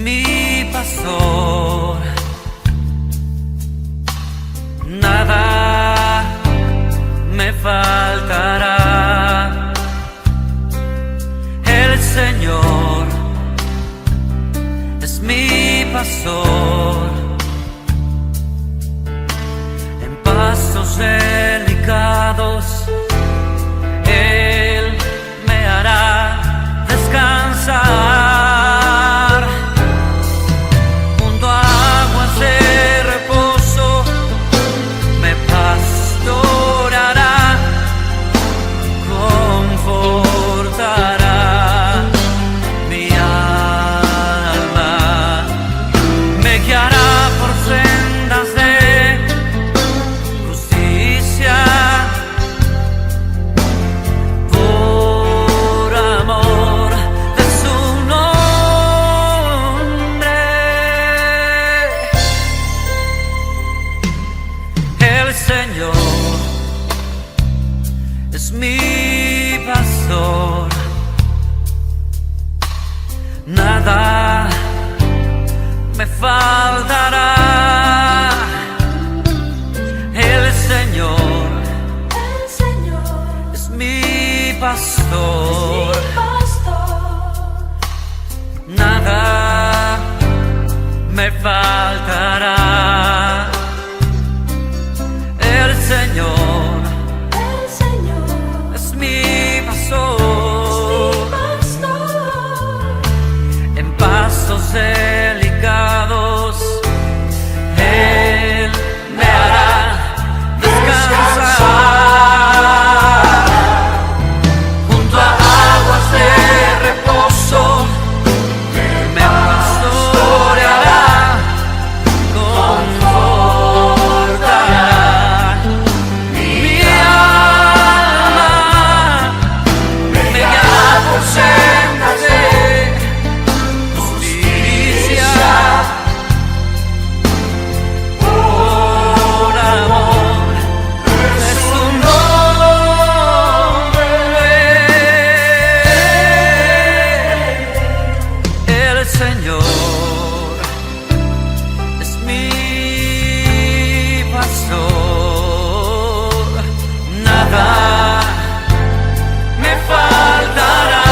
mi pastor, nada me faltará. El Señor es mi pastor, en pastos delicados Él me hará descansar, junto a aguas de reposo me pastoreará, confortará mi alma, me guiará por sendas de justicia, por amor de su nombre. El Señor es mi pastor, nada me faltará. El Señor es mi pastor, nada me faltará. El Señor es mi pastor, en pastos delicados Él me hará descansar, junto a aguas de reposo me pastoreará, confortará mi alma, me guiará por sendas de justicia, por amor de su nombre. El Señor es mi pastor, nada me faltará,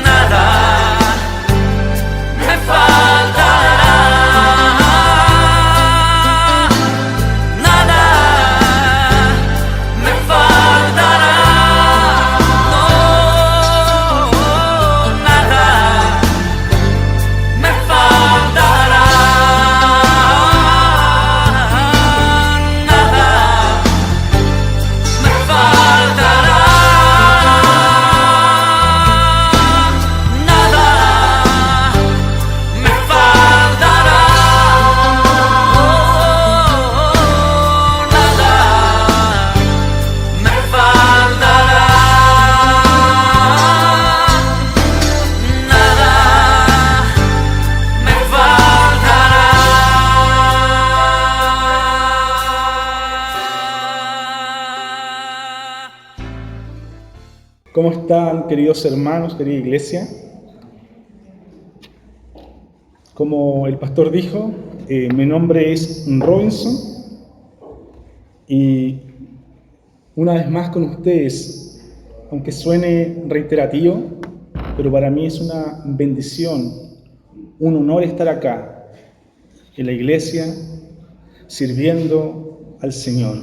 nada me faltará, nada me faltará, no, nada me faltará, nada me faltará, nada me faltará, nada me faltará, nada me faltará. ¿Cómo están, queridos hermanos, querida iglesia? Como el pastor dijo, mi nombre es Robinson y una vez más con ustedes, aunque suene reiterativo, pero para mí es una bendición, un honor estar acá en la iglesia sirviendo al Señor.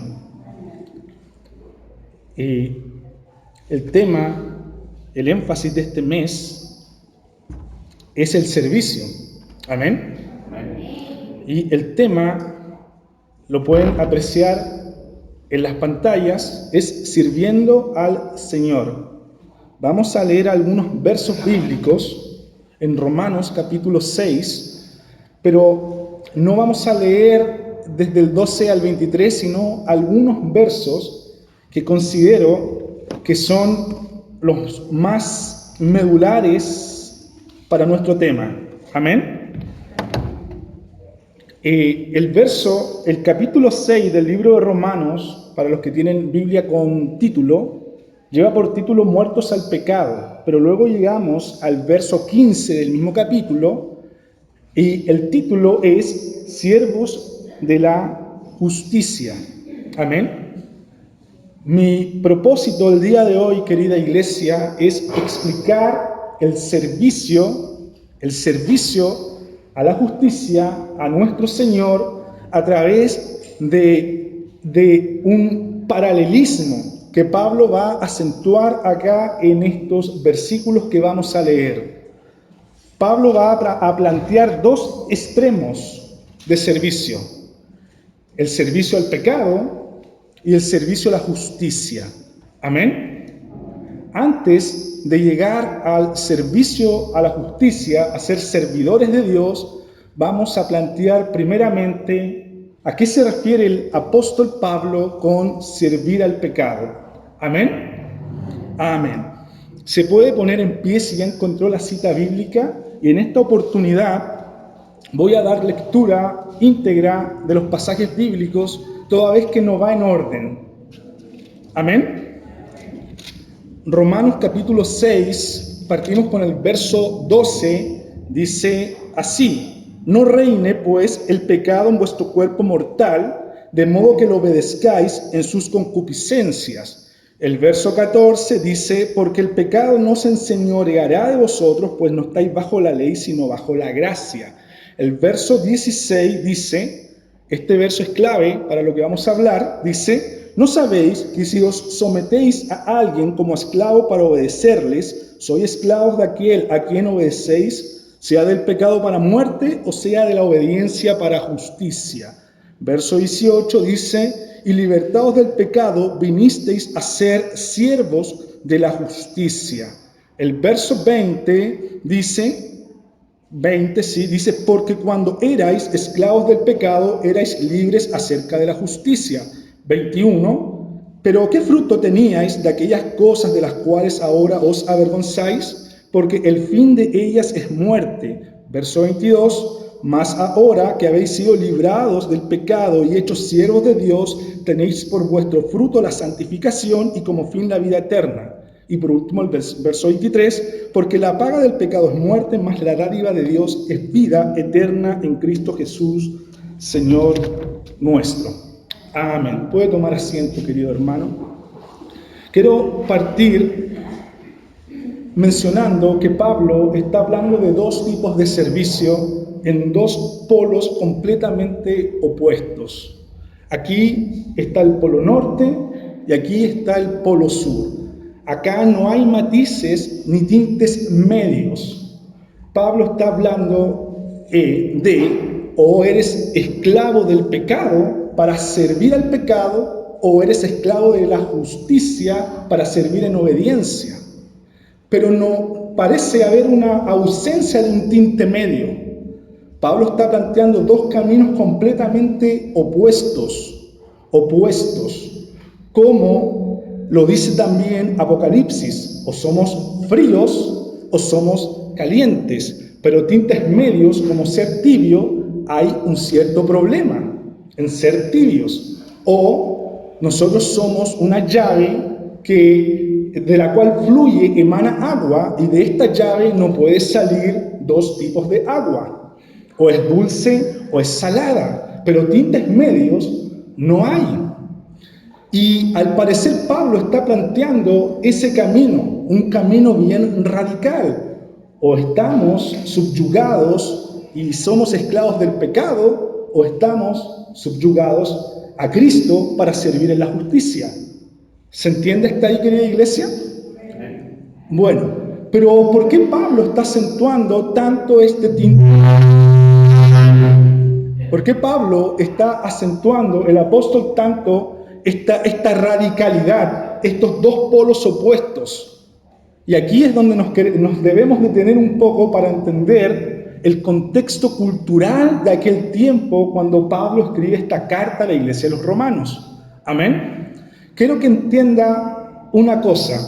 El tema, el énfasis de este mes es el servicio. Amén. Y el tema lo pueden apreciar en las pantallas, es sirviendo al Señor. Vamos a leer algunos versos bíblicos en Romanos capítulo 6, pero no vamos a leer desde el 12 al 23, sino algunos versos que considero que son los más medulares para nuestro tema. Amén. El capítulo 6 del libro de Romanos, para los que tienen Biblia con título, lleva por título Muertos al pecado, pero luego llegamos al verso 15 del mismo capítulo y el título es Siervos de la Justicia. Amén. Mi propósito el día de hoy, querida iglesia, es explicar el servicio a la justicia, a nuestro Señor, a través de un paralelismo que Pablo va a acentuar acá en estos versículos que vamos a leer. Pablo va a plantear dos extremos de servicio: el servicio al pecado y el servicio a la justicia. Amén. Antes de llegar al servicio a la justicia, a ser servidores de Dios, vamos a plantear primeramente a qué se refiere el apóstol Pablo con servir al pecado. Amén. Amén. Se puede poner en pie si ya encontró la cita bíblica, y en esta oportunidad voy a dar lectura íntegra de los pasajes bíblicos, toda vez que no va en orden. Amén. Romanos capítulo 6, partimos con el verso 12, dice así: no reine pues el pecado en vuestro cuerpo mortal, de modo que lo obedezcáis en sus concupiscencias. El verso 14 dice: porque el pecado no se enseñoreará de vosotros, pues no estáis bajo la ley, sino bajo la gracia. El verso 16 dice, este verso es clave para lo que vamos a hablar, dice: ¿no sabéis que si os sometéis a alguien como esclavo para obedecerles, sois esclavos de aquel a quien obedecéis, sea del pecado para muerte o sea de la obediencia para justicia? Verso 18 dice: y libertados del pecado vinisteis a ser siervos de la justicia. El verso 20 dice, porque cuando erais esclavos del pecado, erais libres acerca de la justicia. 21, pero ¿qué fruto teníais de aquellas cosas de las cuales ahora os avergonzáis? Porque el fin de ellas es muerte. Verso 22, mas ahora que habéis sido librados del pecado y hechos siervos de Dios, tenéis por vuestro fruto la santificación y como fin la vida eterna. Y por último el verso 23, porque la paga del pecado es muerte, mas la dádiva de Dios es vida eterna en Cristo Jesús, Señor nuestro. Amén. Puede tomar asiento, querido hermano. Quiero partir mencionando que Pablo está hablando de dos tipos de servicio en dos polos completamente opuestos. Aquí está el polo norte y aquí está el polo sur. Acá no hay matices ni tintes medios. Pablo está hablando o eres esclavo del pecado para servir al pecado, o eres esclavo de la justicia para servir en obediencia. Pero no parece haber una ausencia de un tinte medio. Pablo está planteando dos caminos completamente opuestos, como lo dice también Apocalipsis: o somos fríos o somos calientes, pero tintes medios como ser tibio, hay un cierto problema en ser tibios. O nosotros somos una llave de la cual fluye, emana agua, y de esta llave no puede salir dos tipos de agua: o es dulce o es salada, pero tintes medios no hay. Y al parecer Pablo está planteando ese camino, un camino bien radical: o estamos subyugados y somos esclavos del pecado, o estamos subyugados a Cristo para servir en la justicia. ¿Se entiende hasta ahí, querida iglesia? Bueno, pero ¿por qué Pablo está acentuando tanto este tinte? ¿Por qué Pablo está acentuando, el apóstol, tanto esta radicalidad, estos dos polos opuestos? Y aquí es donde nos debemos detener un poco para entender el contexto cultural de aquel tiempo cuando Pablo escribe esta carta a la iglesia de los romanos. Amén. Quiero que entienda una cosa,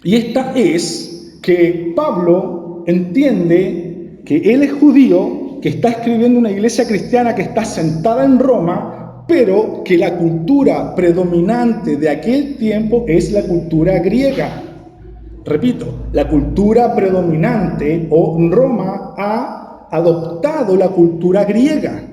y esta es que Pablo entiende que él es judío, que está escribiendo una iglesia cristiana que está sentada en Roma, pero que la cultura predominante de aquel tiempo es la cultura griega. Repito, la cultura predominante o Roma ha adoptado la cultura griega.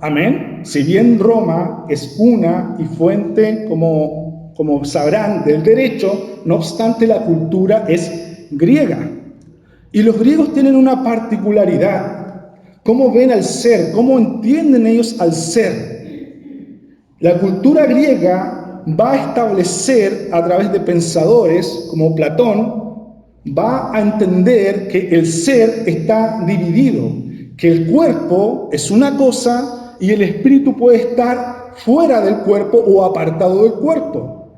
Amén. Si bien Roma es una y fuente, como sabrán, del derecho, no obstante la cultura es griega. Y los griegos tienen una particularidad. ¿Cómo ven al ser? ¿Cómo entienden ellos al ser? La cultura griega va a establecer a través de pensadores como Platón, va a entender que el ser está dividido, que el cuerpo es una cosa y el espíritu puede estar fuera del cuerpo o apartado del cuerpo.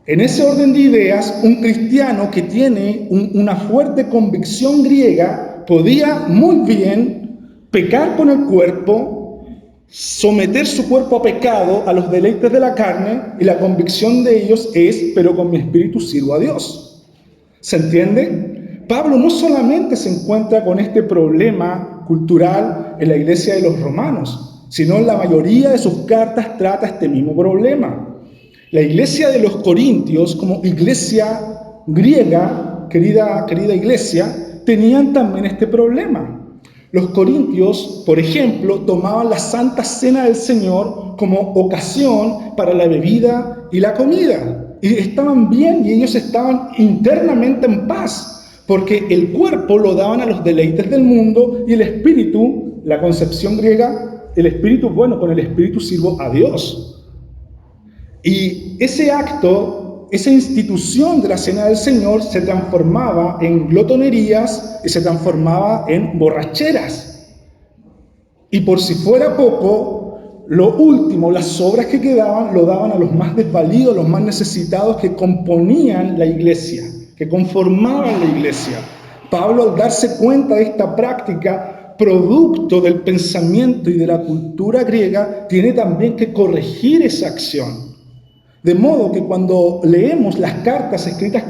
En ese orden de ideas, un cristiano que tiene una fuerte convicción griega podía muy bien pecar con el cuerpo, someter su cuerpo a pecado, a los deleites de la carne, y la convicción de ellos es, pero con mi espíritu sirvo a Dios. ¿Se entiende? Pablo no solamente se encuentra con este problema cultural en la iglesia de los romanos, sino en la mayoría de sus cartas trata este mismo problema. La iglesia de los Corintios, como iglesia griega, querida iglesia, tenían también este problema. Los corintios, por ejemplo, tomaban la Santa Cena del Señor como ocasión para la bebida y la comida. Y estaban bien y ellos estaban internamente en paz, porque el cuerpo lo daban a los deleites del mundo y el espíritu, la concepción griega, el espíritu, bueno, con el espíritu sirvo a Dios. Y ese acto, esa institución de la Cena del Señor se transformaba en glotonerías y se transformaba en borracheras. Y por si fuera poco, lo último, las sobras que quedaban, lo daban a los más desvalidos, los más necesitados que componían la iglesia, que conformaban la iglesia. Pablo, al darse cuenta de esta práctica, producto del pensamiento y de la cultura griega, tiene también que corregir esa acción. De modo que cuando leemos las cartas escritas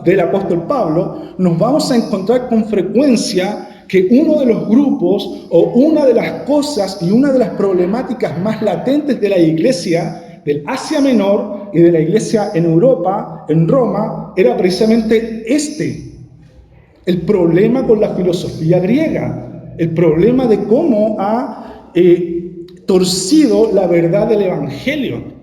del apóstol Pablo, nos vamos a encontrar con frecuencia que uno de los grupos o una de las cosas y una de las problemáticas más latentes de la iglesia del Asia Menor y de la iglesia en Europa, en Roma, era precisamente el problema con la filosofía griega, el problema de cómo ha torcido la verdad del Evangelio.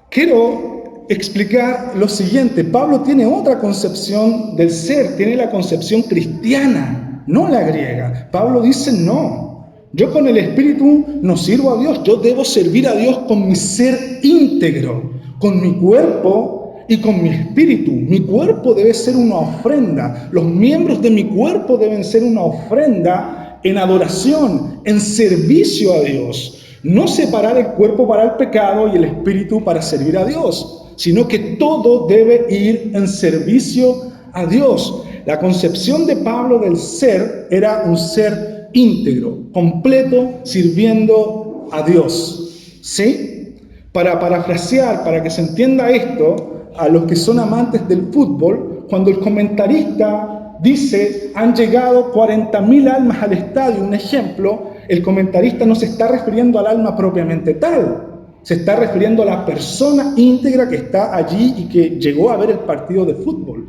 Quiero explicar lo siguiente. Pablo tiene otra concepción del ser, tiene la concepción cristiana, no la griega. Pablo dice, no, yo con el espíritu no sirvo a Dios, yo debo servir a Dios con mi ser íntegro, con mi cuerpo y con mi espíritu. Mi cuerpo debe ser una ofrenda, los miembros de mi cuerpo deben ser una ofrenda en adoración, en servicio a Dios. No separar el cuerpo para el pecado y el espíritu para servir a Dios, sino que todo debe ir en servicio a Dios. La concepción de Pablo del ser era un ser íntegro, completo, sirviendo a Dios. ¿Sí? Para parafrasear, para que se entienda esto, a los que son amantes del fútbol, cuando el comentarista dice, han llegado 40.000 almas al estadio, un ejemplo, el comentarista no se está refiriendo al alma propiamente tal, se está refiriendo a la persona íntegra que está allí y que llegó a ver el partido de fútbol.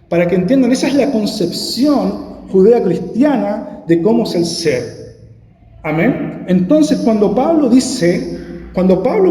Para que entiendan, esa es la concepción judeo-cristiana de cómo es el ser. Amén. Entonces, cuando Pablo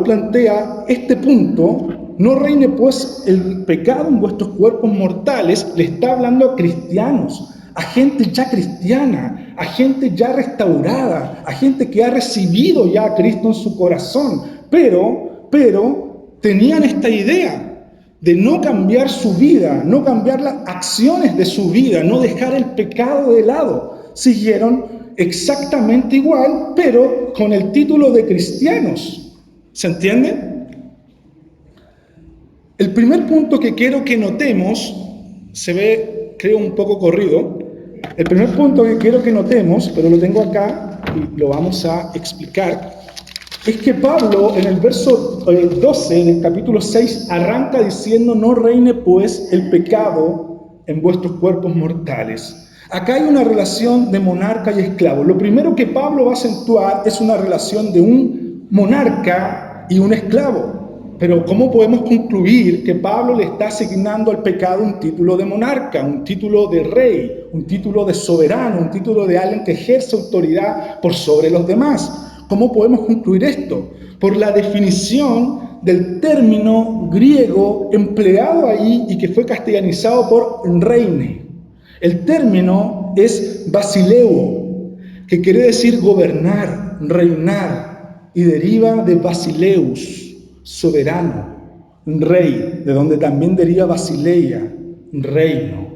plantea este punto, no reine pues el pecado en vuestros cuerpos mortales, le está hablando a cristianos, a gente ya cristiana, a gente ya restaurada, a gente que ha recibido ya a Cristo en su corazón, pero tenían esta idea de no cambiar su vida, no cambiar las acciones de su vida, no dejar el pecado de lado. Siguieron exactamente igual, pero con el título de cristianos. ¿Se entiende? El primer punto que quiero que notemos, se ve, creo, un poco corrido. El primer punto que quiero que notemos, pero lo tengo acá y lo vamos a explicar, es que Pablo en el verso 12 del capítulo 6 arranca diciendo, no reine pues el pecado en vuestros cuerpos mortales. Acá hay una relación de monarca y esclavo. Lo primero que Pablo va a acentuar es una relación de un monarca y un esclavo. Pero ¿cómo podemos concluir que Pablo le está asignando al pecado un título de monarca, un título de rey, un título de soberano, un título de alguien que ejerce autoridad por sobre los demás? ¿Cómo podemos concluir esto? Por la definición del término griego empleado ahí y que fue castellanizado por reine. El término es basileo, que quiere decir gobernar, reinar, y deriva de basileus, soberano, rey, de donde también deriva basileia, reino.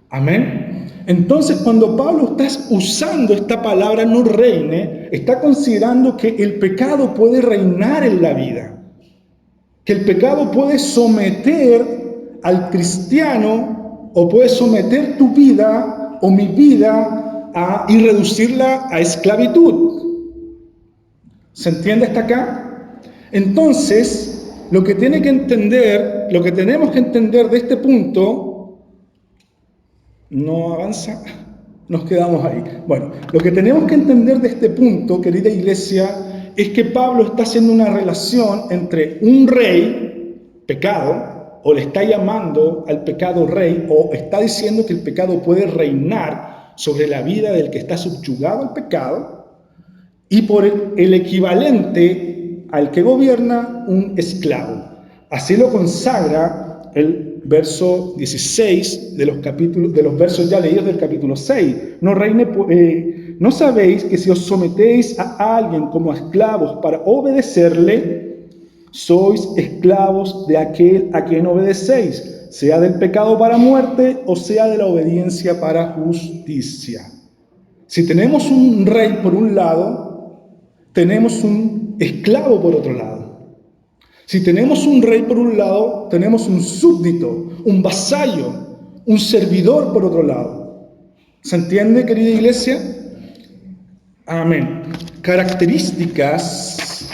Amén. Entonces, cuando Pablo está usando esta palabra no reine, está considerando que el pecado puede reinar en la vida, que el pecado puede someter al cristiano o puede someter tu vida o mi vida y reducirla a esclavitud. ¿Se entiende hasta acá? Entonces, lo que tenemos que entender de este punto, no avanza, nos quedamos ahí. Bueno, lo que tenemos que entender de este punto, querida iglesia, es que Pablo está haciendo una relación entre un rey, pecado, o le está llamando al pecado rey, o está diciendo que el pecado puede reinar sobre la vida del que está subyugado al pecado, y por el equivalente al que gobierna un esclavo. Así lo consagra el verso 16 de los versos ya leídos del capítulo 6. ¿No sabéis que si os sometéis a alguien como a esclavos para obedecerle, sois esclavos de aquel a quien obedecéis, sea del pecado para muerte o sea de la obediencia para justicia? Si tenemos un rey por un lado, tenemos un esclavo por otro lado. Si tenemos un rey por un lado, tenemos un súbdito, un vasallo, un servidor por otro lado. ¿Se entiende, querida iglesia? Amén. Características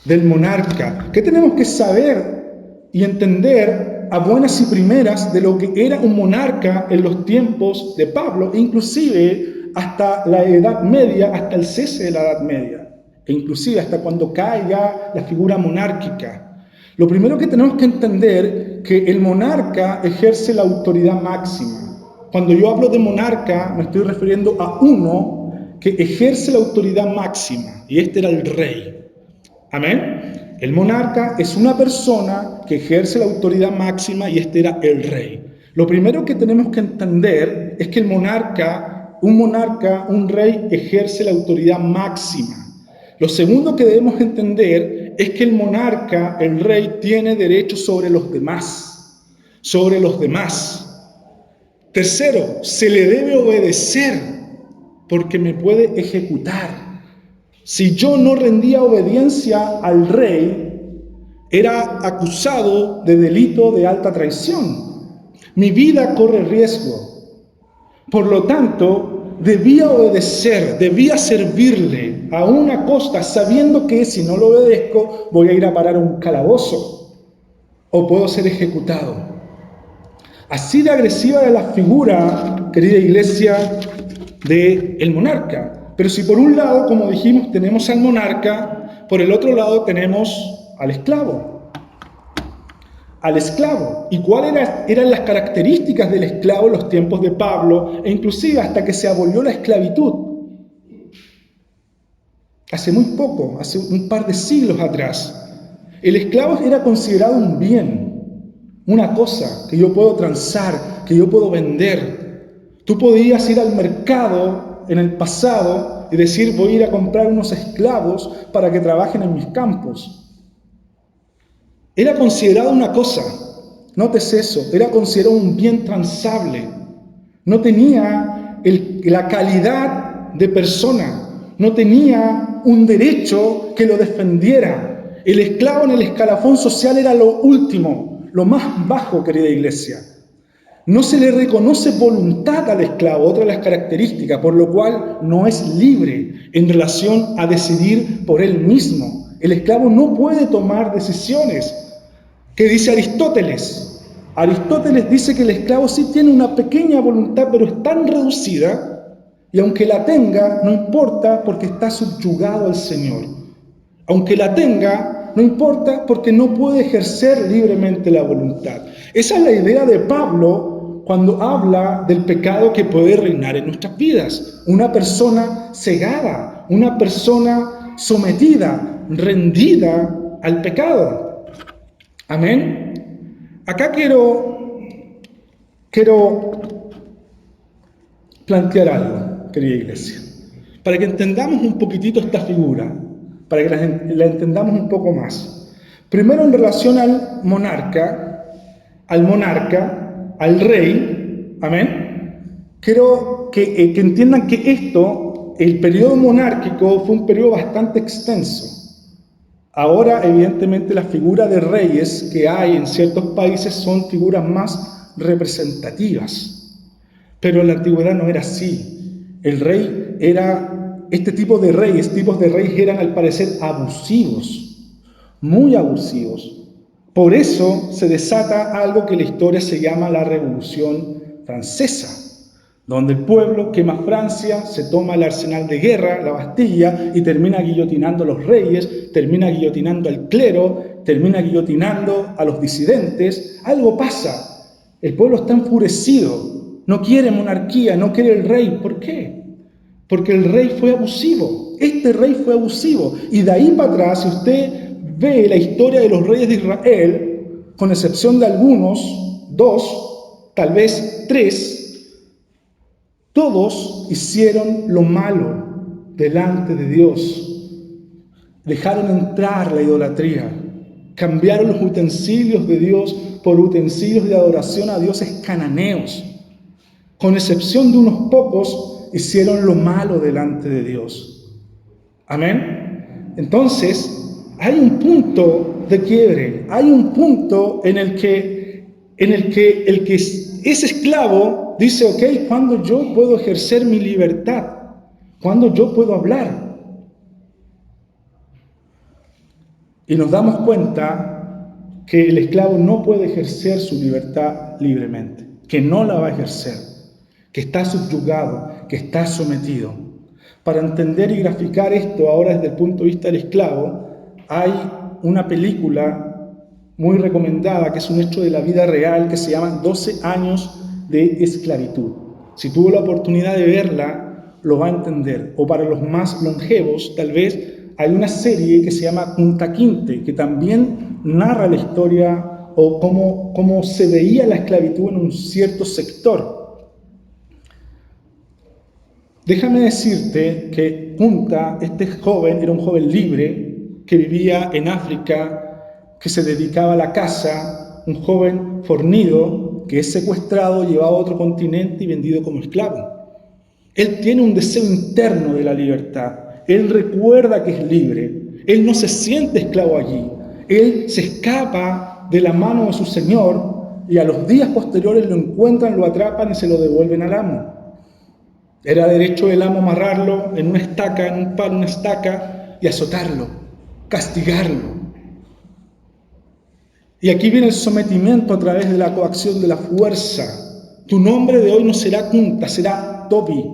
del monarca. ¿Qué tenemos que saber y entender a buenas y primeras de lo que era un monarca en los tiempos de Pablo, e inclusive hasta la Edad Media, hasta el cese de la Edad Media? E inclusive hasta cuando caiga la figura monárquica. Lo primero que tenemos que entender que el monarca ejerce la autoridad máxima. Cuando yo hablo de monarca, me estoy refiriendo a uno que ejerce la autoridad máxima, y este era el rey. Amén. El monarca es una persona que ejerce la autoridad máxima, y este era el rey. Lo primero que tenemos que entender es que un rey ejerce la autoridad máxima. Lo segundo que debemos entender es que el monarca, el rey, tiene derechos sobre los demás. Sobre los demás. Tercero, se le debe obedecer porque me puede ejecutar. Si yo no rendía obediencia al rey, era acusado de delito de alta traición. Mi vida corre riesgo. Por lo tanto, debía obedecer, debía servirle a una costa, sabiendo que si no lo obedezco voy a ir a parar a un calabozo o puedo ser ejecutado. Así de agresiva era la figura, querida iglesia, del monarca. Pero si por un lado, como dijimos, tenemos al monarca, por el otro lado tenemos al esclavo. ¿Y cuáles eran las características del esclavo en los tiempos de Pablo, e inclusive hasta que se abolió la esclavitud? Hace muy poco, hace un par de siglos atrás, el esclavo era considerado un bien, una cosa que yo puedo transar, que yo puedo vender. Tú podías ir al mercado en el pasado y decir, voy a ir a comprar unos esclavos para que trabajen en mis campos. Era considerado una cosa, nótese eso, era considerado un bien transable. No tenía la calidad de persona, no tenía un derecho que lo defendiera. El esclavo en el escalafón social era lo último, lo más bajo, querida iglesia. No se le reconoce voluntad al esclavo, otra de las características, por lo cual no es libre en relación a decidir por él mismo. El esclavo no puede tomar decisiones. ¿Qué dice Aristóteles? Aristóteles dice que el esclavo sí tiene una pequeña voluntad, pero es tan reducida, y aunque la tenga, no importa porque está subyugado al Señor. Aunque la tenga, no importa porque no puede ejercer libremente la voluntad. Esa es la idea de Pablo cuando habla del pecado que puede reinar en nuestras vidas. Una persona cegada, una persona sometida, rendida al pecado. Amén. Acá quiero plantear algo, querida iglesia, para que entendamos un poquitito esta figura, para que la entendamos un poco más. Primero, en relación al monarca, al rey, amén. Quiero que entiendan que el periodo monárquico fue un periodo bastante extenso. Ahora, evidentemente, las figuras de reyes que hay en ciertos países son figuras más representativas. Pero en la antigüedad no era así. El rey era, tipos de reyes eran al parecer abusivos, muy abusivos. Por eso se desata algo que en la historia se llama la Revolución Francesa, donde el pueblo quema Francia, se toma el arsenal de guerra, la Bastilla, y termina guillotinando a los reyes, termina guillotinando al clero, termina guillotinando a los disidentes. Algo pasa. El pueblo está enfurecido, no quiere monarquía, no quiere el rey. ¿Por qué? Porque el rey fue abusivo. Este rey fue abusivo. Y de ahí para atrás, si usted ve la historia de los reyes de Israel, con excepción de algunos, 2, tal vez 3, todos hicieron lo malo delante de Dios. Dejaron entrar la idolatría. Cambiaron los utensilios de Dios por utensilios de adoración a dioses cananeos. Con excepción de unos pocos, hicieron lo malo delante de Dios. Amén. Entonces, hay un punto de quiebre. Hay un punto en el que el que es esclavo dice, ok, ¿cuándo yo puedo ejercer mi libertad? ¿Cuándo yo puedo hablar? Y nos damos cuenta que el esclavo no puede ejercer su libertad libremente, que no la va a ejercer, que está subyugado, que está sometido. Para entender y graficar esto ahora desde el punto de vista del esclavo, hay una película muy recomendada, que es un hecho de la vida real, que se llama 12 años de esclavitud. Si tuvo la oportunidad de verla, lo va a entender. O para los más longevos, tal vez, hay una serie que se llama Kunta Kinte, que también narra la historia o cómo se veía la esclavitud en un cierto sector. Déjame decirte que Kunta, este joven, era un joven libre que vivía en África, que se dedicaba a la caza, un joven fornido que es secuestrado, llevado a otro continente y vendido como esclavo. Él tiene un deseo interno de la libertad. Él recuerda que es libre. Él no se siente esclavo allí. Él se escapa de la mano de su señor y a los días posteriores lo encuentran, lo atrapan y se lo devuelven al amo. Era derecho del amo amarrarlo en una estaca, en un palo, una estaca, y azotarlo, castigarlo. Y aquí viene el sometimiento a través de la coacción de la fuerza. Tu nombre de hoy no será Kunta, será Tobi.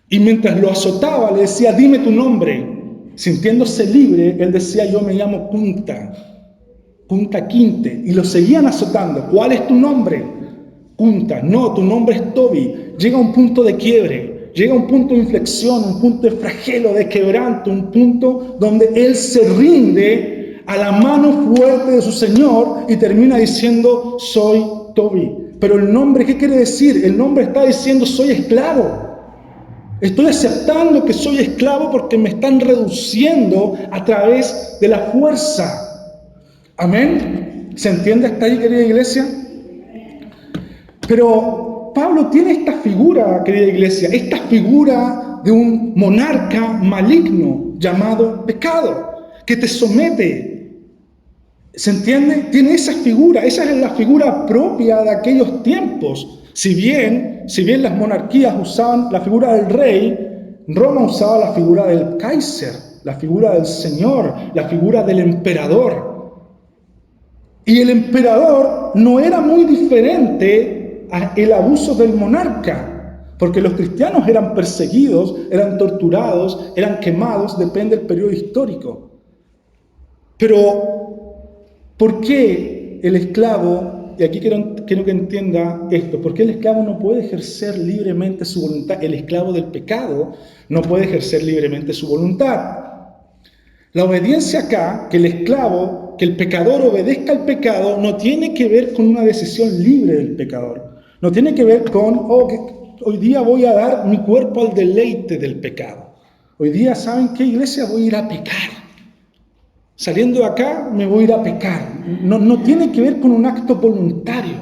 Y mientras lo azotaba, le decía, dime tu nombre. Sintiéndose libre, él decía, yo me llamo Kunta, Kunta Kinte. Y lo seguían azotando. ¿Cuál es tu nombre? Kunta. No, tu nombre es Tobi. Llega un punto de quiebre, llega un punto de inflexión, un punto de flagelo, de quebranto, un punto donde él se rinde a la mano fuerte de su Señor y termina diciendo, soy Tobi. Pero el nombre, ¿qué quiere decir? El nombre está diciendo, soy esclavo. Estoy aceptando que soy esclavo porque me están reduciendo a través de la fuerza. Amén. ¿Se entiende hasta ahí, querida iglesia? Pero Pablo tiene esta figura, querida iglesia, esta figura de un monarca maligno llamado pecado, que te somete. ¿Se entiende? Tiene esa figura, esa es la figura propia de aquellos tiempos. Si bien las monarquías usaban la figura del rey, Roma usaba la figura del Kaiser, la figura del Señor, la figura del emperador. Y el emperador no era muy diferente al abuso del monarca, porque los cristianos eran perseguidos, eran torturados, eran quemados, depende del periodo histórico. Pero, ¿por qué el esclavo, y aquí quiero que entienda esto, por qué el esclavo no puede ejercer libremente su voluntad? El esclavo del pecado no puede ejercer libremente su voluntad. La obediencia acá, que el esclavo, que el pecador obedezca al pecado, no tiene que ver con una decisión libre del pecador. No tiene que ver con, hoy día voy a dar mi cuerpo al deleite del pecado. Hoy día, ¿saben qué, iglesia? Voy a ir a pecar. Saliendo de acá, me voy a ir a pecar. No tiene que ver con un acto voluntario.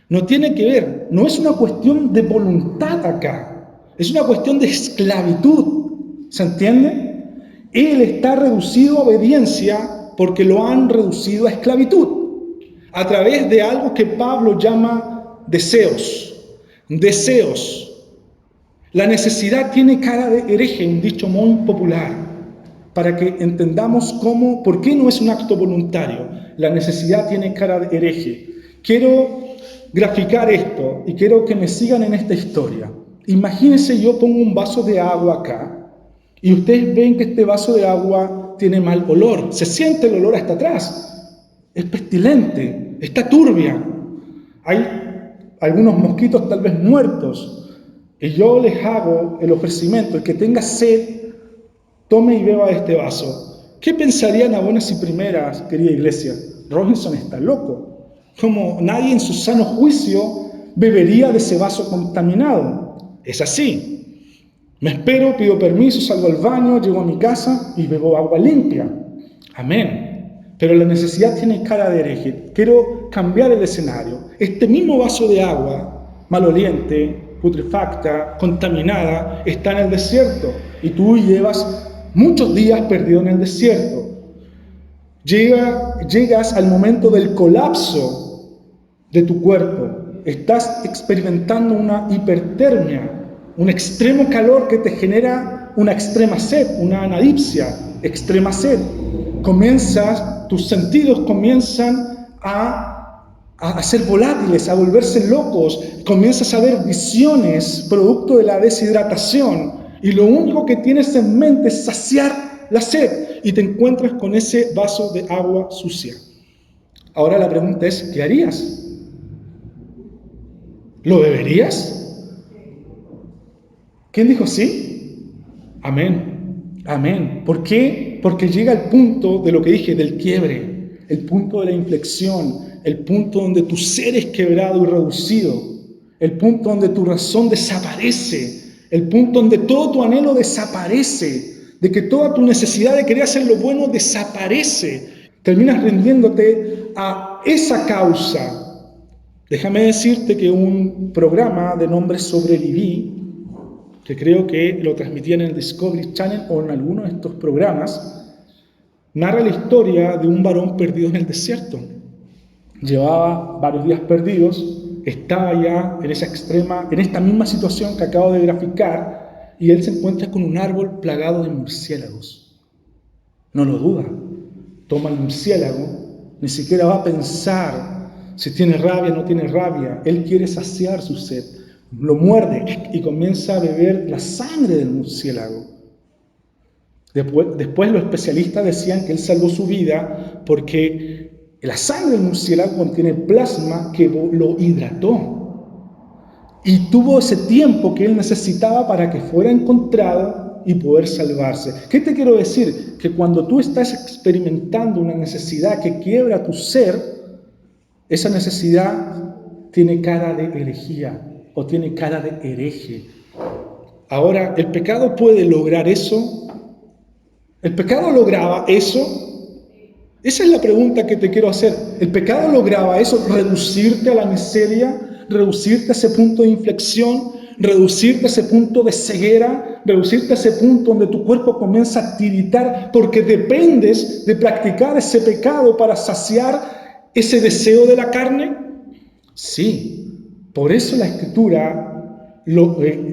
No tiene que ver, no es una cuestión de voluntad acá. Es una cuestión de esclavitud. ¿Se entiende? Él está reducido a obediencia porque lo han reducido a esclavitud, a través de algo que Pablo llama deseos. Deseos. La necesidad tiene cara de hereje, un dicho muy popular, para que entendamos por qué no es un acto voluntario. La necesidad tiene cara de hereje. Quiero graficar esto y quiero que me sigan en esta historia. Imagínense, yo pongo un vaso de agua acá, y ustedes ven que este vaso de agua tiene mal olor. Se siente el olor hasta atrás. Es pestilente, está turbia. Hay algunos mosquitos tal vez muertos. Y yo les hago el ofrecimiento, el que tenga sed, tome y beba este vaso. ¿Qué pensarían a buenas y primeras, querida iglesia? Robinson está loco. Como nadie en su sano juicio bebería de ese vaso contaminado. Es así. Me espero, pido permiso, salgo al baño, llego a mi casa y bebo agua limpia. Amén. Pero la necesidad tiene cara de hereje. Quiero cambiar el escenario. Este mismo vaso de agua, maloliente, putrefacta, contaminada, está en el desierto. Y tú llevas muchos días perdido en el desierto. Llegas al momento del colapso de tu cuerpo. Estás experimentando una hipertermia, un extremo calor que te genera una extrema sed, una anadipsia, extrema sed. Tus sentidos comienzan a ser volátiles, a volverse locos, comienzas a ver visiones producto de la deshidratación y lo único que tienes en mente es saciar la sed y te encuentras con ese vaso de agua sucia. Ahora la pregunta es, ¿qué harías? ¿Lo beberías? ¿Quién dijo sí? Amén. Amén. ¿Por qué? Porque llega el punto de lo que dije, del quiebre, el punto de la inflexión, el punto donde tu ser es quebrado y reducido, el punto donde tu razón desaparece, el punto donde todo tu anhelo desaparece, de que toda tu necesidad de querer hacer lo bueno desaparece. Terminas rindiéndote a esa causa. Déjame decirte que un programa de nombre Sobreviví, que creo que lo transmitían en el Discovery Channel o en alguno de estos programas, narra la historia de un varón perdido en el desierto. Llevaba varios días perdidos, estaba ya en esta misma situación que acabo de graficar, y él se encuentra con un árbol plagado de murciélagos. No lo duda, toma el murciélago, ni siquiera va a pensar si tiene rabia o no tiene rabia. Él quiere saciar su sed. Lo muerde y comienza a beber la sangre del murciélago. Después los especialistas decían que él salvó su vida porque la sangre del murciélago contiene plasma que lo hidrató. Y tuvo ese tiempo que él necesitaba para que fuera encontrado y poder salvarse. ¿Qué te quiero decir? Que cuando tú estás experimentando una necesidad que quiebra tu ser, esa necesidad tiene cara de herejía o tiene cara de hereje. Ahora, ¿el pecado puede lograr eso? ¿El pecado lograba eso? Esa es la pregunta que te quiero hacer. ¿El pecado lograba eso? ¿Reducirte a la miseria? ¿Reducirte a ese punto de inflexión? ¿Reducirte a ese punto de ceguera? ¿Reducirte a ese punto donde tu cuerpo comienza a tiritar porque dependes de practicar ese pecado para saciar ese deseo de la carne? Sí. Por eso la Escritura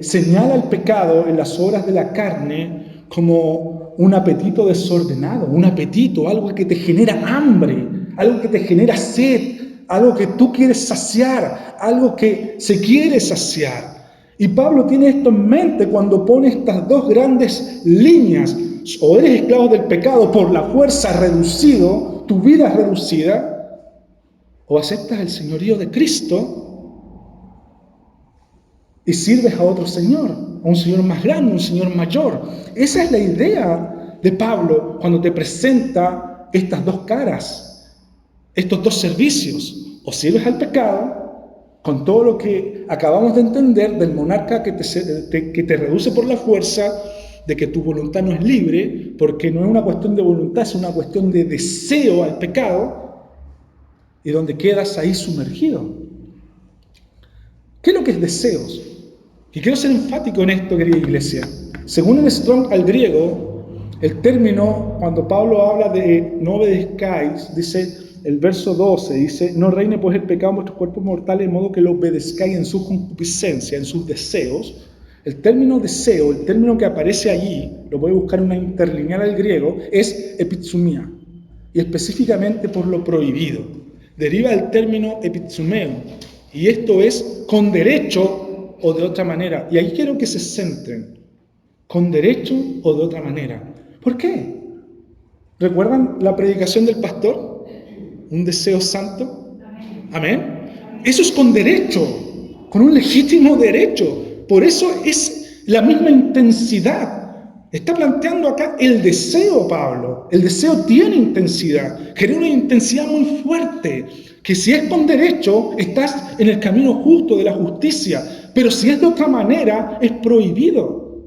señala el pecado en las obras de la carne como un apetito desordenado, un apetito, algo que te genera hambre, algo que te genera sed, algo que tú quieres saciar, algo que se quiere saciar. Y Pablo tiene esto en mente cuando pone estas dos grandes líneas. O eres esclavo del pecado por la fuerza reducido, tu vida es reducida, o aceptas el señorío de Cristo y sirves a otro señor, a un señor más grande, un señor mayor. Esa es la idea de Pablo cuando te presenta estas dos caras, estos dos servicios. O sirves al pecado, con todo lo que acabamos de entender del monarca que te reduce por la fuerza, de que tu voluntad no es libre, porque no es una cuestión de voluntad, es una cuestión de deseo al pecado, y donde quedas ahí sumergido. ¿Qué es lo que es deseos? Y quiero ser enfático en esto, querida iglesia. Según el Strong al griego, el término, cuando Pablo habla de no obedezcáis, dice el verso 12, dice, no reine pues el pecado en vuestros cuerpos mortales, de modo que lo obedezcáis en su concupiscencia, en sus deseos. El término deseo, el término que aparece allí, lo voy a buscar en una interlineal al griego, es epitsumia, y específicamente por lo prohibido. Deriva del término epitsumeo, y esto es con derecho o de otra manera. Y ahí quiero que se centren, con derecho o de otra manera. ¿Por qué? ¿Recuerdan la predicación del pastor? ¿Un deseo santo? Amén. Eso es con derecho, con un legítimo derecho. Por eso es la misma intensidad. Está planteando acá el deseo, Pablo. El deseo tiene intensidad. Genera una intensidad muy fuerte. Que si es con derecho, estás en el camino justo de la justicia. Pero si es de otra manera, es prohibido.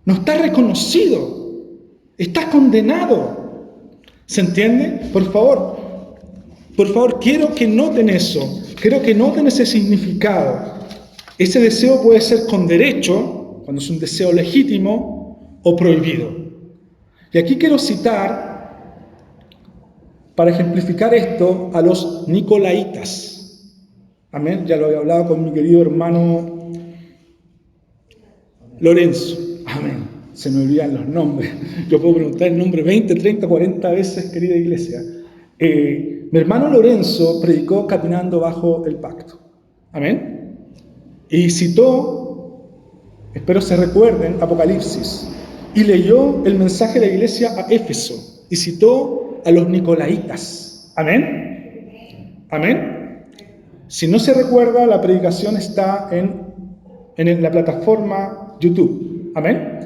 No está reconocido. Estás condenado. ¿Se entiende? Por favor, quiero que noten eso. Quiero que noten ese significado. Ese deseo puede ser con derecho, cuando es un deseo legítimo, o prohibido. Y aquí quiero citar, para ejemplificar esto, a los nicolaitas. Amén. Ya lo había hablado con mi querido hermano Lorenzo. Amén. Se me olvidan los nombres. Yo puedo preguntar el nombre 20, 30, 40 veces, querida iglesia. Mi hermano Lorenzo predicó caminando bajo el pacto. Amén. Y citó, espero se recuerden, Apocalipsis. Y leyó el mensaje de la iglesia a Éfeso. Y citó a los nicolaitas. Amén. Amén. Si no se recuerda, la predicación está en la plataforma YouTube. Amén.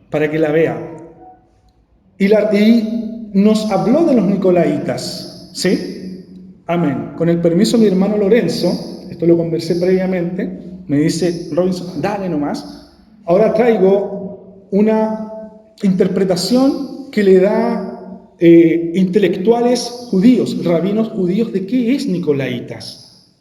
Para que la vea. Y nos habló de los nicolaitas. ¿Sí? Amén. Con el permiso de mi hermano Lorenzo, esto lo conversé previamente, me dice Robinson, dale nomás. Ahora traigo una interpretación que le da intelectuales judíos, rabinos judíos, de qué es nicolaitas.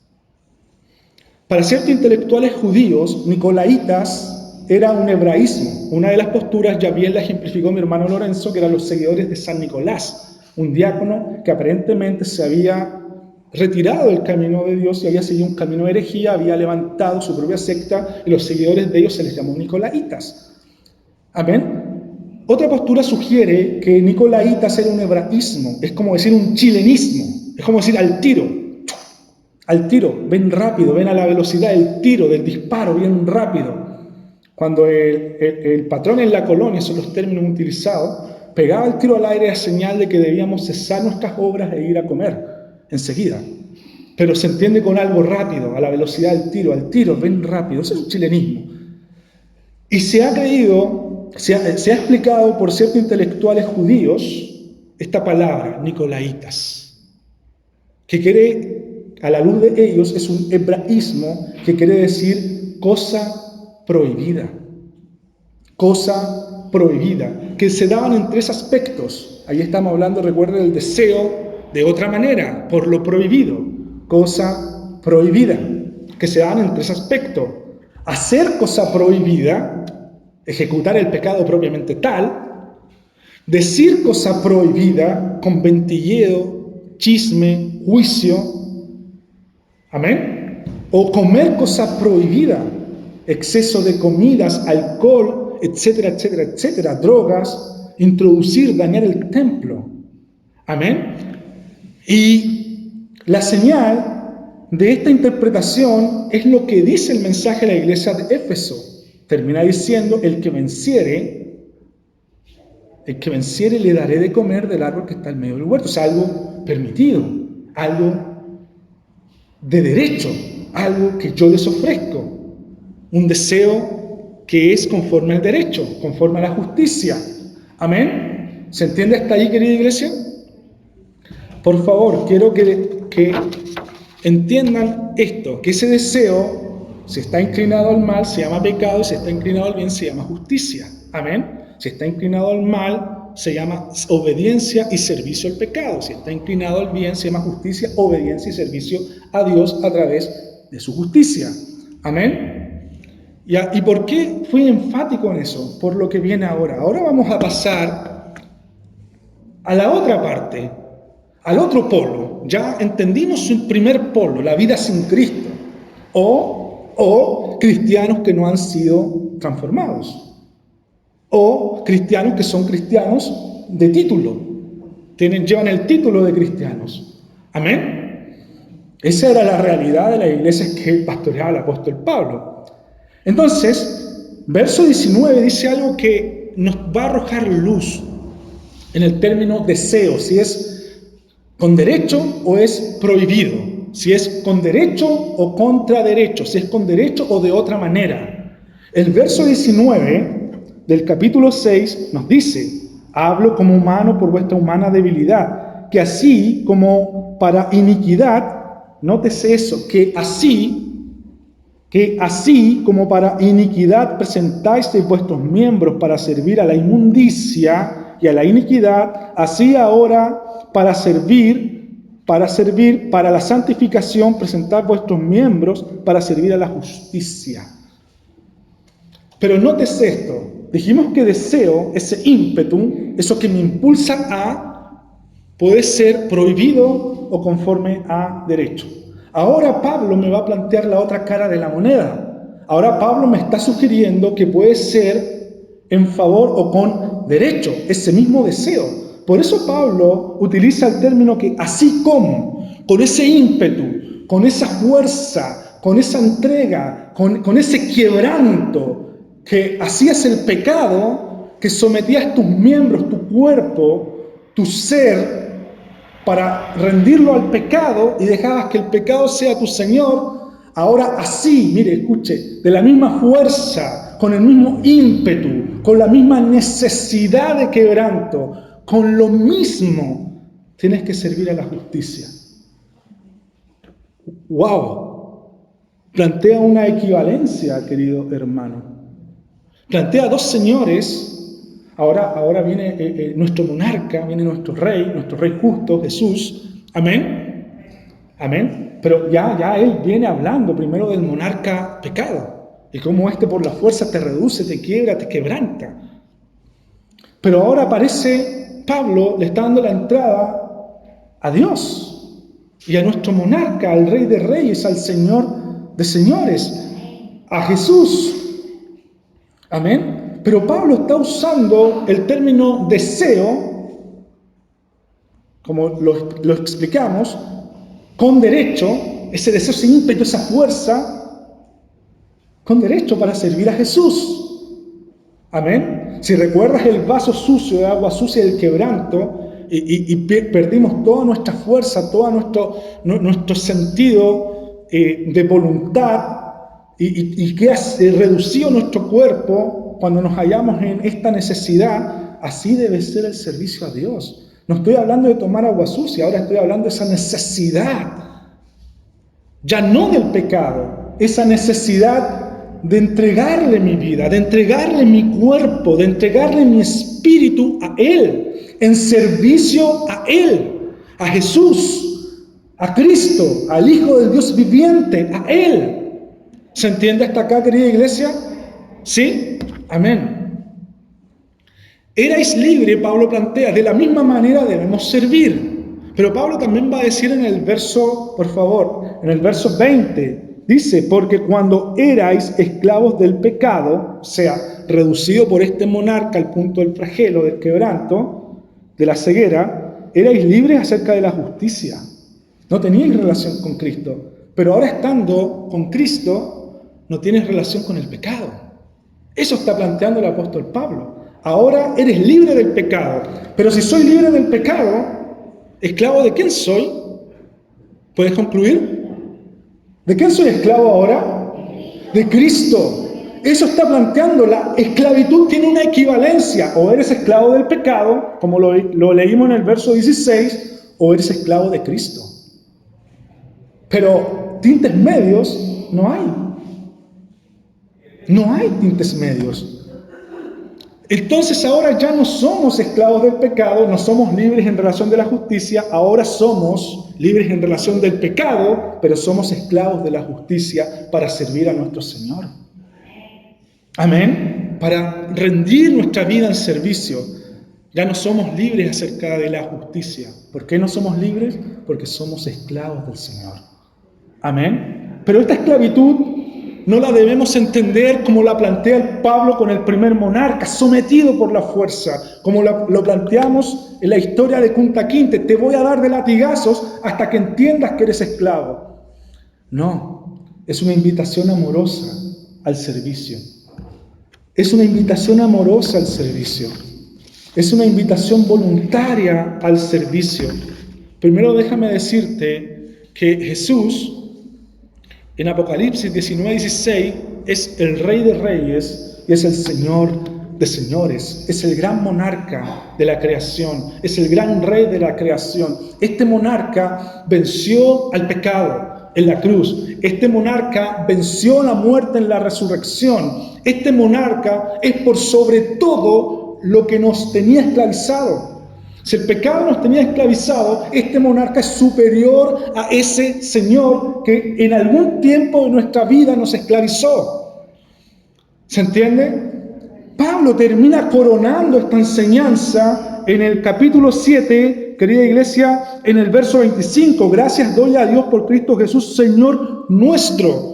Para ciertos intelectuales judíos, nicolaitas era un hebraísmo. Una de las posturas ya bien la ejemplificó mi hermano Lorenzo, que eran los seguidores de San Nicolás, un diácono que aparentemente se había retirado del camino de Dios y había seguido un camino de herejía, había levantado su propia secta y los seguidores de ellos se les llamó nicolaitas. Amén. Otra postura sugiere que nicolaitas era un hebraísmo, es como decir un chilenismo, es como decir al tiro, ven rápido, ven a la velocidad del tiro, del disparo, bien rápido. Cuando el patrón en la colonia, son los términos utilizados, pegaba el tiro al aire a señal de que debíamos cesar nuestras obras e ir a comer enseguida. Pero se entiende con algo rápido, a la velocidad del tiro, al tiro, ven rápido. Eso es un chilenismo. Y se ha creído, se ha explicado por ciertos intelectuales judíos esta palabra, nicolaitas, que quiere, a la luz de ellos, es un hebraísmo que quiere decir cosa prohibida. Cosa prohibida, que se daban en tres aspectos. Ahí estamos hablando, recuerden, del deseo de otra manera, por lo prohibido, cosa prohibida, que se dan en tres aspectos. Hacer cosa prohibida, ejecutar el pecado propiamente tal, decir cosa prohibida con ventilleo, chisme, juicio, amén, o comer cosa prohibida, exceso de comidas, alcohol, etcétera, etcétera, etcétera, drogas, introducir, dañar el templo, amén. Y la señal de esta interpretación es lo que dice el mensaje de la iglesia de Éfeso. Termina diciendo, el que venciere le daré de comer del árbol que está en medio del huerto. O sea, algo permitido, algo de derecho, algo que yo les ofrezco. Un deseo que es conforme al derecho, conforme a la justicia. Amén. ¿Se entiende hasta ahí, querida iglesia? Por favor, quiero que entiendan esto, que ese deseo, si está inclinado al mal, se llama pecado, y si está inclinado al bien, se llama justicia. Amén. Si está inclinado al mal, se llama obediencia y servicio al pecado. Si está inclinado al bien, se llama justicia, obediencia y servicio a Dios a través de su justicia. Amén. ¿Y por qué fui enfático en eso? Por lo que viene ahora. Ahora vamos a pasar a la otra parte, al otro polo. Ya entendimos el primer polo, la vida sin Cristo, o cristianos que no han sido transformados, o cristianos que son cristianos de título, llevan el título de cristianos. Amén. Esa era la realidad de las iglesias que pastoreaba el apóstol Pablo. Entonces, verso 19 dice algo que nos va a arrojar luz en el término deseo, si es con derecho o es prohibido, si es con derecho o contra derecho, si es con derecho o de otra manera. El verso 19 del capítulo 6 nos dice, hablo como humano por vuestra humana debilidad, que así como para iniquidad, nótese eso, que así como para iniquidad presentáis vuestros miembros para servir a la inmundicia y a la iniquidad, así ahora para servir para la santificación, presentad vuestros miembros para servir a la justicia. Pero nótese esto, dijimos que deseo, ese ímpetu, eso que me impulsa a, puede ser prohibido o conforme a derecho. Ahora Pablo me va a plantear la otra cara de la moneda. Ahora Pablo me está sugiriendo que puede ser en favor o con derecho, ese mismo deseo. Por eso Pablo utiliza el término que así como, con ese ímpetu, con esa fuerza, con esa entrega, con ese quebranto, que hacías el pecado, que sometías tus miembros, tu cuerpo, tu ser, para rendirlo al pecado y dejabas que el pecado sea tu Señor. Ahora así, mire, escuche, de la misma fuerza, con el mismo ímpetu, con la misma necesidad de quebranto, con lo mismo, tienes que servir a la justicia. ¡Wow! Plantea una equivalencia, querido hermano. Plantea dos señores. Ahora viene nuestro monarca, viene nuestro rey justo, Jesús. Amén. Amén. Pero ya él viene hablando primero del monarca pecado. Y cómo por la fuerza te reduce, te quiebra, te quebranta. Pero ahora aparece Pablo, le está dando la entrada a Dios. Y a nuestro monarca, al rey de reyes, al señor de señores. A Jesús. Amén. Pero Pablo está usando el término deseo, como lo explicamos, con derecho, ese deseo, ese ímpetu, esa fuerza, con derecho para servir a Jesús. Amén. Si recuerdas el vaso sucio de agua sucia del quebranto y perdimos toda nuestra fuerza, todo nuestro sentido de voluntad y que ha reducido nuestro cuerpo, cuando nos hallamos en esta necesidad, así debe ser el servicio a Dios. No estoy hablando de tomar agua sucia, ahora estoy hablando de esa necesidad, ya no del pecado, esa necesidad de entregarle mi vida, de entregarle mi cuerpo, de entregarle mi espíritu a Él, en servicio a Él, a Jesús, a Cristo, al Hijo del Dios viviente, a Él. ¿Se entiende hasta acá, querida iglesia? ¿Sí? Amén. Erais libre, Pablo plantea, de la misma manera debemos servir. Pero Pablo también va a decir en el verso, por favor, en el verso 20, dice, porque cuando erais esclavos del pecado, o sea, reducido por este monarca al punto del flagelo, del quebranto, de la ceguera, erais libres acerca de la justicia. No teníais relación con Cristo. Pero ahora estando con Cristo, no tienes relación con el pecado. Eso está planteando el apóstol Pablo. Ahora eres libre del pecado. Pero si soy libre del pecado, ¿esclavo de quién soy? ¿Puedes concluir? ¿De quién soy esclavo ahora? De Cristo. Eso está planteando, la esclavitud tiene una equivalencia. O eres esclavo del pecado, como lo leímos en el verso 16, o eres esclavo de Cristo. Pero tintes medios no hay. No hay tintes medios. Entonces ahora ya no somos esclavos del pecado, no somos libres en relación de la justicia, ahora somos libres en relación del pecado, pero somos esclavos de la justicia para servir a nuestro Señor. Amén. Para rendir nuestra vida en servicio. Ya no somos libres acerca de la justicia. ¿Por qué no somos libres? Porque somos esclavos del Señor. Amén. Pero esta esclavitud no la debemos entender como la plantea el Pablo con el primer monarca, sometido por la fuerza, como lo planteamos en la historia de Kunta Kinte. Te voy a dar de latigazos hasta que entiendas que eres esclavo. No, es una invitación amorosa al servicio. Es una invitación amorosa al servicio. Es una invitación voluntaria al servicio. Primero déjame decirte que Jesús, en Apocalipsis 19:16, es el Rey de Reyes y es el Señor de Señores. Es el gran monarca de la creación. Es el gran Rey de la creación. Este monarca venció al pecado en la cruz. Este monarca venció la muerte en la resurrección. Este monarca es por sobre todo lo que nos tenía esclavizado. Si el pecado nos tenía esclavizado, este monarca es superior a ese Señor que en algún tiempo de nuestra vida nos esclavizó. ¿Se entiende? Pablo termina coronando esta enseñanza en el capítulo 7, querida iglesia, en el verso 25. Gracias doy a Dios por Cristo Jesús, Señor nuestro.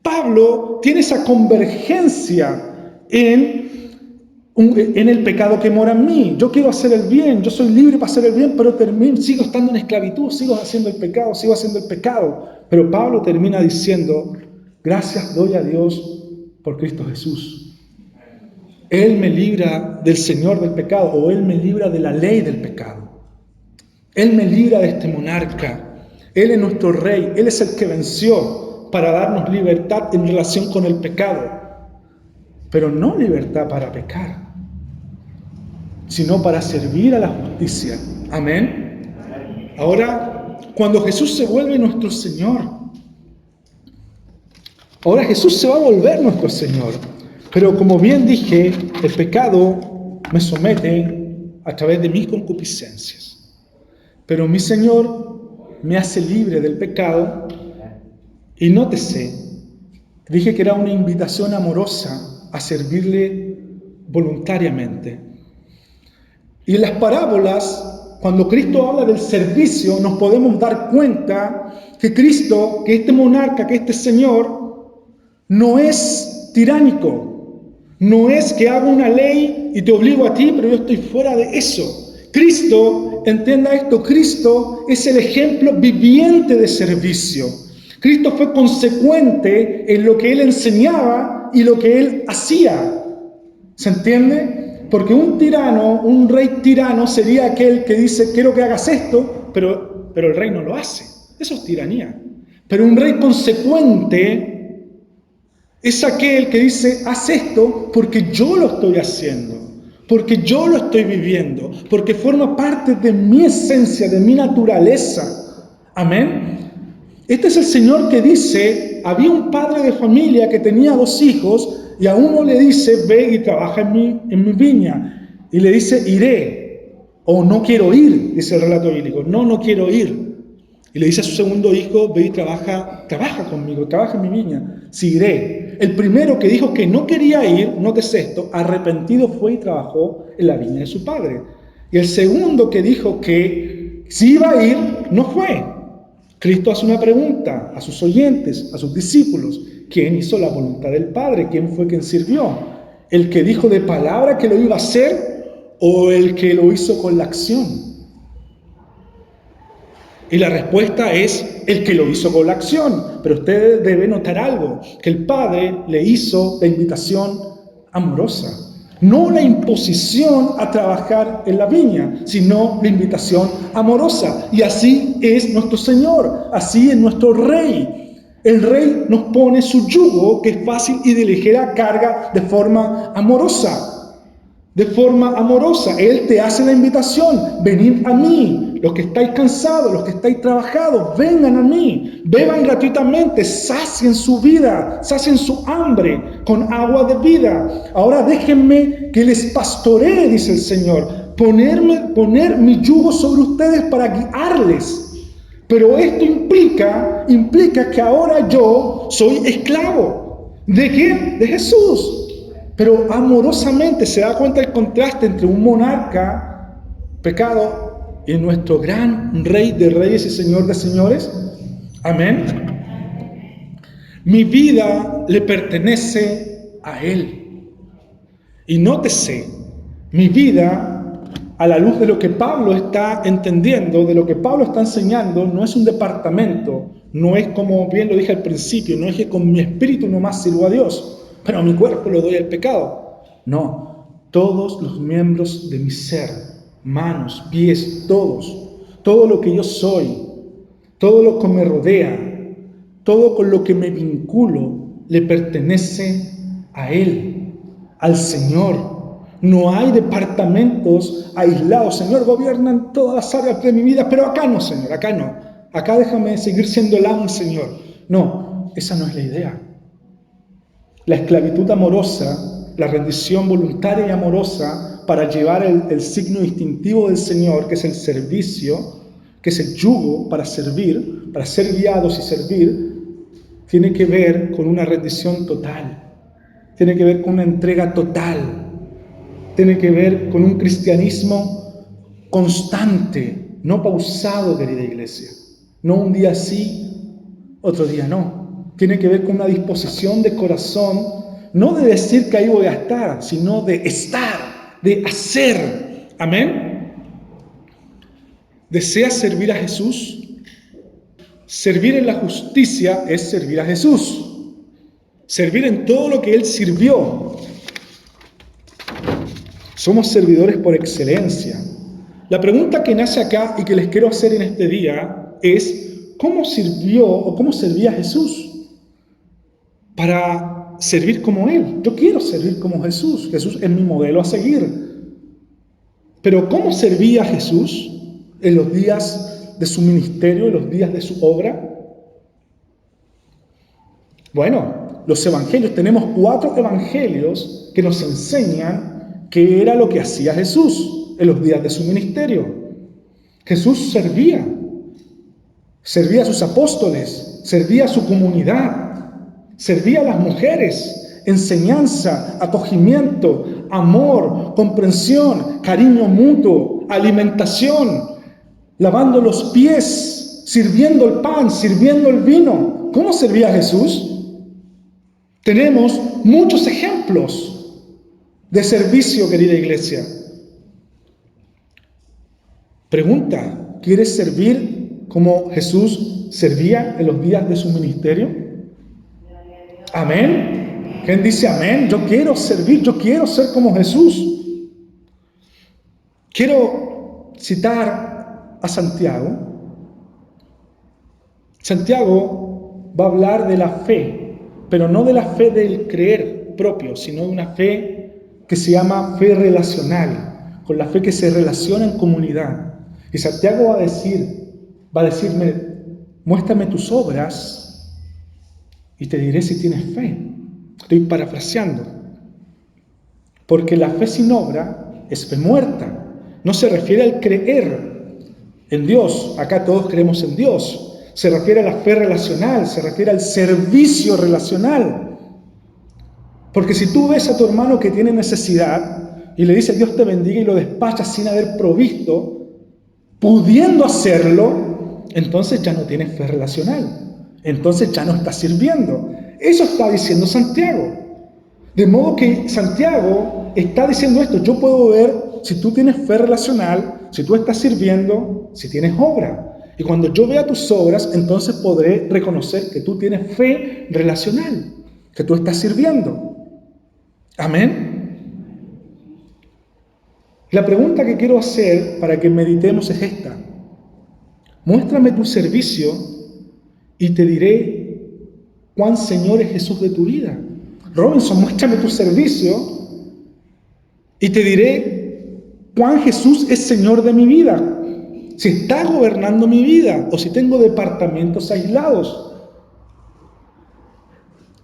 Pablo tiene esa convergencia en el pecado que mora en mí. Yo quiero hacer el bien, yo soy libre para hacer el bien, pero sigo estando en esclavitud, sigo haciendo el pecado. Pero Pablo termina diciendo, gracias doy a Dios por Cristo Jesús. Él me libra del Señor del pecado, o Él me libra de la ley del pecado. Él me libra de este monarca. Él es nuestro Rey, Él es el que venció para darnos libertad en relación con el pecado. Pero no libertad para pecar, sino para servir a la justicia. Amén. Ahora, cuando Jesús se vuelve nuestro Señor, ahora Jesús se va a volver nuestro Señor. Pero como bien dije, el pecado me somete a través de mis concupiscencias. Pero mi Señor me hace libre del pecado. Y nótese, dije que era una invitación amorosa a servirle voluntariamente. Y en las parábolas, cuando Cristo habla del servicio, nos podemos dar cuenta que Cristo, que este monarca, que este Señor, no es tiránico. No es que haga una ley y te obligo a ti, pero yo estoy fuera de eso. Cristo, entienda esto, Cristo es el ejemplo viviente de servicio. Cristo fue consecuente en lo que Él enseñaba y lo que Él hacía. ¿Se entiende? Porque un tirano, un rey tirano, sería aquel que dice, quiero que hagas esto, pero el rey no lo hace. Eso es tiranía. Pero un rey consecuente es aquel que dice, haz esto porque yo lo estoy haciendo, porque yo lo estoy viviendo, porque forma parte de mi esencia, de mi naturaleza. Amén. Este es el Señor que dice, había un padre de familia que tenía 2 hijos y a uno le dice, ve y trabaja en mi viña. Y le dice, iré, o no quiero ir, dice el relato bíblico. No quiero ir. Y le dice a su segundo hijo, ve y trabaja conmigo, trabaja en mi viña. Sí, iré. El primero que dijo que no quería ir, nótese esto, arrepentido fue y trabajó en la viña de su padre. Y el segundo que dijo que si iba a ir, no fue. Cristo hace una pregunta a sus oyentes, a sus discípulos. ¿Quién hizo la voluntad del Padre? ¿Quién fue quien sirvió? ¿El que dijo de palabra que lo iba a hacer o el que lo hizo con la acción? Y la respuesta es el que lo hizo con la acción. Pero usted debe notar algo, que el Padre le hizo la invitación amorosa. No la imposición a trabajar en la viña, sino la invitación amorosa. Y así es nuestro Señor, así es nuestro Rey. El Rey nos pone su yugo, que es fácil y de ligera carga, de forma amorosa. De forma amorosa, Él te hace la invitación: venid a mí, los que estáis cansados, los que estáis trabajados, vengan a mí, beban gratuitamente, sacien su vida, sacien su hambre con agua de vida. Ahora déjenme que les pastoree, dice el Señor, poner mi yugo sobre ustedes para guiarles. Pero esto implica que ahora yo soy esclavo. ¿De quién? De Jesús. Pero amorosamente se da cuenta el contraste entre un monarca, pecado, y nuestro gran Rey de reyes y Señor de señores. Amén. Mi vida le pertenece a Él. Y nótese, mi vida, a la luz de lo que Pablo está entendiendo, de lo que Pablo está enseñando, no es un departamento, no es, como bien lo dije al principio, no es que con mi espíritu nomás sirvo a Dios, pero a mi cuerpo lo doy al pecado. No, todos los miembros de mi ser, manos, pies, todo lo que yo soy, todo lo que me rodea, todo con lo que me vinculo, le pertenece a Él, al Señor. No hay departamentos aislados. Señor, gobiernan todas las áreas de mi vida, pero acá no, Señor, acá no. Acá déjame seguir siendo el amo, Señor. No, esa no es la idea. La esclavitud amorosa, la rendición voluntaria y amorosa para llevar el signo distintivo del Señor, que es el servicio, que es el yugo para servir, para ser guiados y servir, tiene que ver con una rendición total, tiene que ver con una entrega total, tiene que ver con un cristianismo constante, no pausado, querida iglesia, no un día sí, otro día no. Tiene que ver con una disposición de corazón, no de decir que ahí voy a estar, sino de estar, de hacer. Amén. ¿Deseas servir a Jesús? Servir en la justicia es servir a Jesús. Servir en todo lo que Él sirvió. Somos servidores por excelencia. La pregunta que nace acá y que les quiero hacer en este día es: ¿cómo sirvió o cómo servía Jesús para servir como Él? Yo quiero servir como Jesús. Jesús es mi modelo a seguir. Pero ¿cómo servía Jesús en los días de su ministerio, en los días de su obra? Bueno, los evangelios, tenemos 4 evangelios que nos enseñan qué era lo que hacía Jesús en los días de su ministerio. Jesús servía a sus apóstoles, servía a su comunidad, servía a las mujeres, enseñanza, acogimiento, amor, comprensión, cariño mutuo, alimentación, lavando los pies, sirviendo el pan, sirviendo el vino. ¿Cómo servía Jesús? Tenemos muchos ejemplos de servicio, querida iglesia. Pregunta: ¿quieres servir como Jesús servía en los días de su ministerio? Amén. ¿Quién dice amén? Yo quiero servir, yo quiero ser como Jesús. Quiero citar a Santiago. Santiago va a hablar de la fe, pero no de la fe del creer propio, sino de una fe que se llama fe relacional, con la fe que se relaciona en comunidad. Y Santiago va a decirme: muéstrame tus obras y te diré si tienes fe. Estoy parafraseando. Porque la fe sin obra es fe muerta. No se refiere al creer en Dios. Acá todos creemos en Dios. Se refiere a la fe relacional, se refiere al servicio relacional. Porque si tú ves a tu hermano que tiene necesidad y le dices Dios te bendiga y lo despachas sin haber provisto, pudiendo hacerlo, entonces ya no tienes fe relacional. Entonces ya no estás sirviendo. Eso está diciendo Santiago. De modo que Santiago está diciendo esto: yo puedo ver si tú tienes fe relacional, si tú estás sirviendo, si tienes obra. Y cuando yo vea tus obras, entonces podré reconocer que tú tienes fe relacional, que tú estás sirviendo. Amén. La pregunta que quiero hacer para que meditemos es esta. Muéstrame tu servicio y te diré cuán Señor es Jesús de tu vida. Robinson, muéstrame tu servicio y te diré cuán Jesús es Señor de mi vida. Si está gobernando mi vida o si tengo departamentos aislados.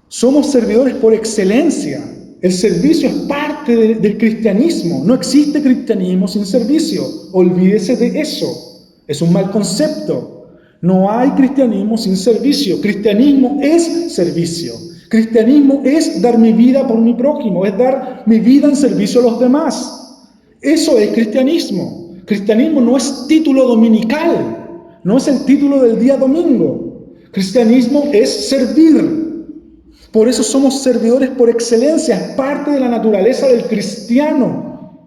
Somos servidores por excelencia. El servicio es parte del cristianismo. No existe cristianismo sin servicio. Olvídese de eso. Es un mal concepto. No hay cristianismo sin servicio. Cristianismo es servicio. Cristianismo es dar mi vida por mi prójimo. Es dar mi vida en servicio a los demás. Eso es cristianismo. Cristianismo no es título dominical. No es el título del día domingo. Cristianismo es servir. Por eso somos servidores por excelencia, es parte de la naturaleza del cristiano.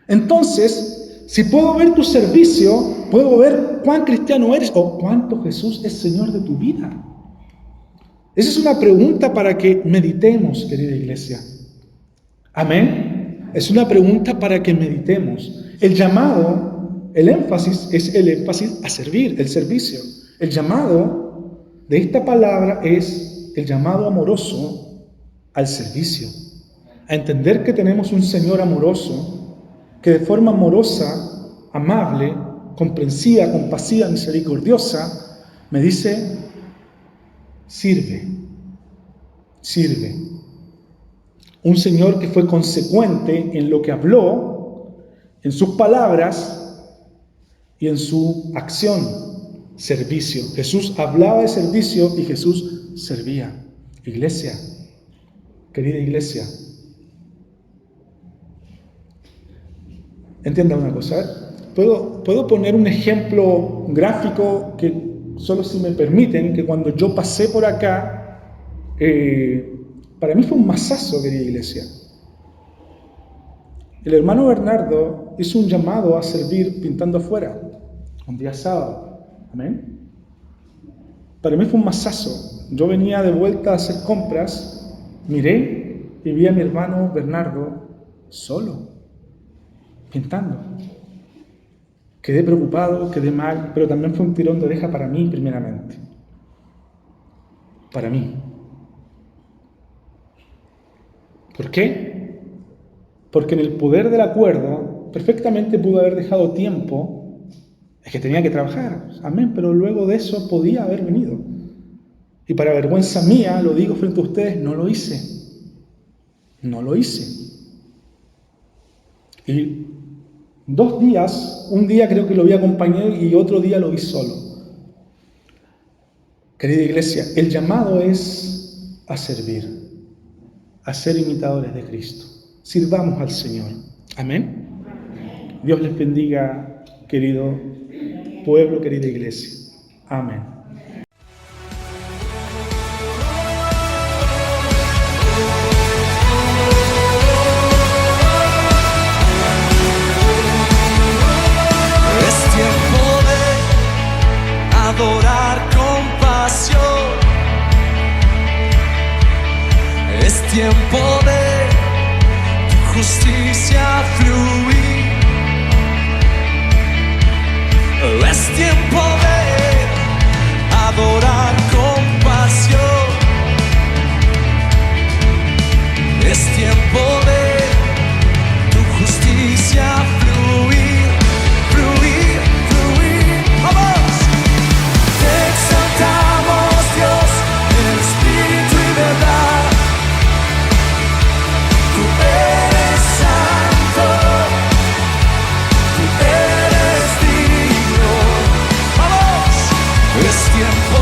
Entonces, si puedo ver tu servicio, puedo ver cuán cristiano eres o cuánto Jesús es Señor de tu vida. Esa es una pregunta para que meditemos, querida iglesia. Amén. Es una pregunta para que meditemos. El llamado, el énfasis es el énfasis a servir, el servicio. El llamado de esta palabra es el llamado amoroso al servicio, a entender que tenemos un Señor amoroso, que de forma amorosa, amable, comprensiva, compasiva, misericordiosa, me dice, sirve, sirve. Un Señor que fue consecuente en lo que habló, en sus palabras y en su acción, servicio. Jesús hablaba de servicio y Jesús servía. Iglesia, querida iglesia, entienda una cosa. ¿Puedo poner un ejemplo gráfico que solo si me permiten, que cuando yo pasé por acá, para mí fue un masazo, querida iglesia. El hermano Bernardo hizo un llamado a servir pintando afuera, un día sábado. Amén. Para mí fue un masazo. Yo venía de vuelta a hacer compras, miré y vi a mi hermano Bernardo solo, pintando. Quedé preocupado, quedé mal, pero también fue un tirón de oreja para mí primeramente. Para mí. ¿Por qué? Porque en el poder del acuerdo perfectamente pudo haber dejado tiempo. Es que tenía que trabajar, amén, pero luego de eso podía haber venido. Y para vergüenza mía, lo digo frente a ustedes, no lo hice. No lo hice. Y 2 días, un día creo que lo vi acompañado y otro día lo vi solo. Querida iglesia, el llamado es a servir, a ser imitadores de Cristo. Sirvamos al Señor. Amén. Dios les bendiga, querido pueblo, querida iglesia. Amén. Es tiempo de adorar con pasión. Es tiempo de tu justicia fluir. Es tiempo de adorar con pasión. Es tiempo de tu justicia fluir, fluir, fluir. ¡Vamos! Te exaltamos, Dios, en espíritu y verdad. Tú eres santo, tú eres digno. ¡Vamos! Es tiempo